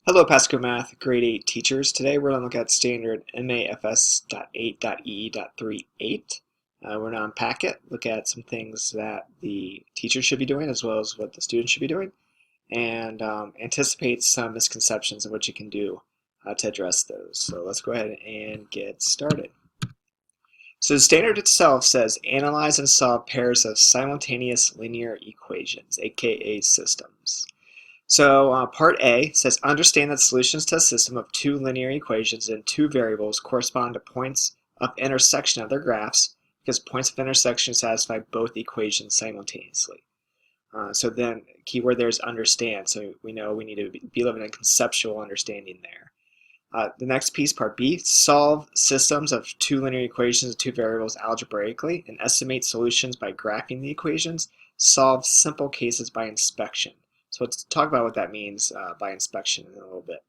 Hello, PascoMath grade 8 teachers. Today we're going to look at standard MAFS.8.EE.3.8. We're going to unpack it, look at some things that the teachers should be doing as well as what the students should be doing, and anticipate some misconceptions of what you can do to address those. So let's go ahead and get started. So the standard itself says analyze and solve pairs of simultaneous linear equations, aka systems. So part A says understand that solutions to a system of two linear equations and two variables correspond to points of intersection of their graphs because points of intersection satisfy both equations simultaneously. So then keyword there is understand. So we know we need to be living in conceptual understanding there. The next piece, part B, solve systems of two linear equations and two variables algebraically and estimate solutions by graphing the equations. Solve simple cases by inspection. So let's talk about what that means by inspection in a little bit.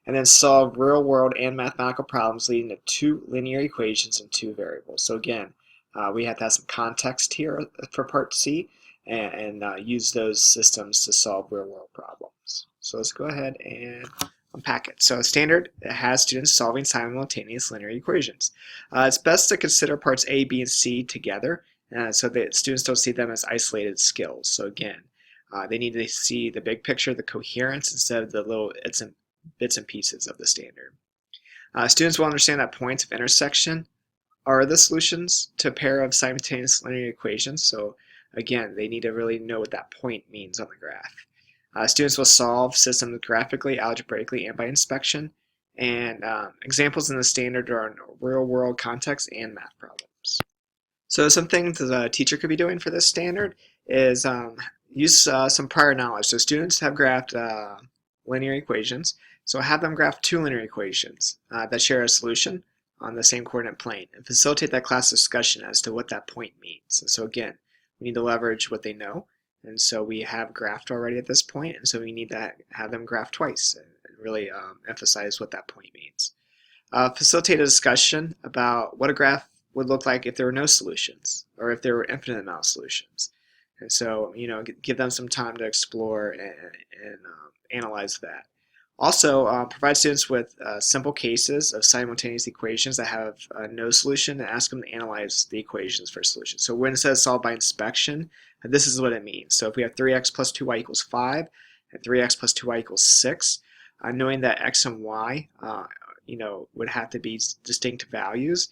And then solve real-world and mathematical problems leading to two linear equations and two variables. So again, we have to have some context here for part C and use those systems to solve real-world problems. So let's go ahead and unpack it. So standard has students solving simultaneous linear equations. It's best to consider parts A, B, and C together so that students don't see them as isolated skills. So again, they need to see the big picture, the coherence, instead of the little bits and pieces of the standard. Students will understand that points of intersection are the solutions to a pair of simultaneous linear equations. So again, they need to really know what that point means on the graph. Students will solve systems graphically, algebraically, and by inspection. And examples in the standard are in real-world context and math problems. So some things the teacher could be doing for this standard is use some prior knowledge. So students have graphed linear equations. So have them graph two linear equations that share a solution on the same coordinate plane and facilitate that class discussion as to what that point means. And so again, we need to leverage what they know. And so we have graphed already at this point, and so we need to have them graph twice and really emphasize what that point means. Facilitate a discussion about what a graph would look like if there were no solutions or if there were infinite amount of solutions. And so, give them some time to explore and analyze that. Also, provide students with simple cases of simultaneous equations that have no solution and ask them to analyze the equations for solutions. So when it says solve by inspection, this is what it means. So if we have 3x plus 2y equals 5 and 3x plus 2y equals 6, knowing that x and y would have to be distinct values,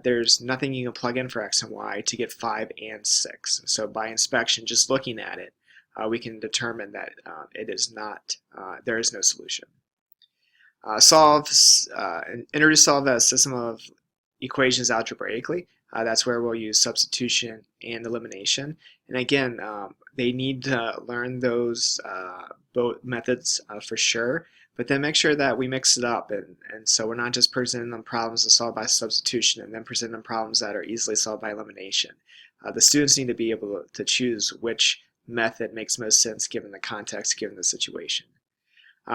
there's nothing you can plug in for x and y to get 5 and 6. So by inspection, just looking at it, we can determine that there is no solution. Introduce solve a system of equations algebraically. That's where we'll use substitution and elimination. And again, they need to learn those both methods for sure, but then make sure that we mix it up. And so we're not just presenting them problems to solve by substitution and then presenting them problems that are easily solved by elimination. The students need to be able to choose which method makes most sense given the context, given the situation.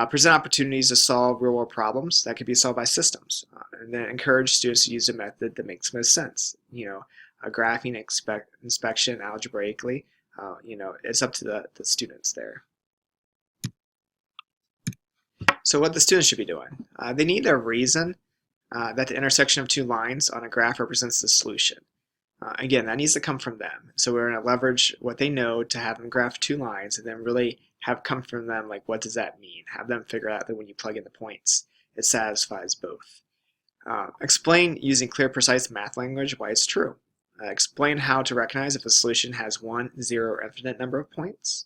Present opportunities to solve real-world problems that could be solved by systems, and then encourage students to use a method that makes most sense. Graphing, inspection, algebraically. It's up to the students there. So what the students should be doing? They need to reason that the intersection of two lines on a graph represents the solution. Again, that needs to come from them. So we're going to leverage what they know to have them graph two lines and then really have come from them, like what does that mean? Have them figure out that when you plug in the points, it satisfies both. Explain using clear, precise math language why it's true. Explain how to recognize if a solution has 1, 0, or infinite number of points.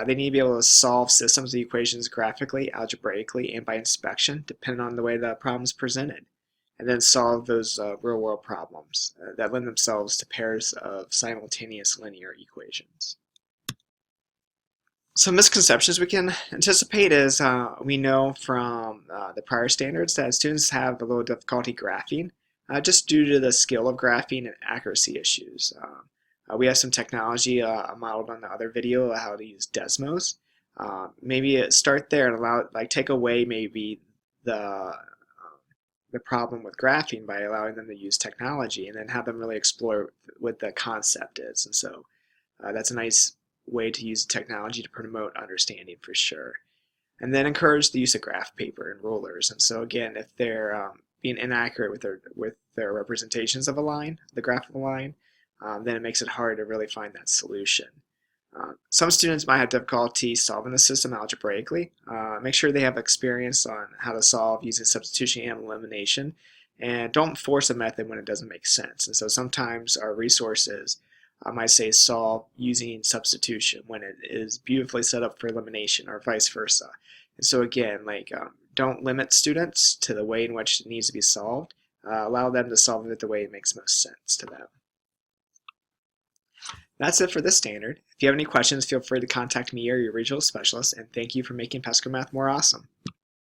They need to be able to solve systems of equations graphically, algebraically, and by inspection, depending on the way the problem is presented. And then solve those real-world problems that lend themselves to pairs of simultaneous linear equations. Some misconceptions we can anticipate is we know from the prior standards that students have a little difficulty graphing just due to the skill of graphing and accuracy issues. We have some technology modeled on the other video how to use Desmos. Maybe start there and take away maybe the problem with graphing by allowing them to use technology and then have them really explore what the concept is. And so that's a nice way to use technology to promote understanding for sure. And then encourage the use of graph paper and rulers. And so again, if they're being inaccurate with their representations of a line, the graph of a line, then it makes it hard to really find that solution. Some students might have difficulty solving the system algebraically. Make sure they have experience on how to solve using substitution and elimination, and don't force a method when it doesn't make sense. And so sometimes our resources might say solve using substitution when it is beautifully set up for elimination, or vice versa. And so again, don't limit students to the way in which it needs to be solved. Allow them to solve it the way it makes most sense to them. That's it for this standard. If you have any questions, feel free to contact me or your regional specialist, and thank you for making PascoMath more awesome.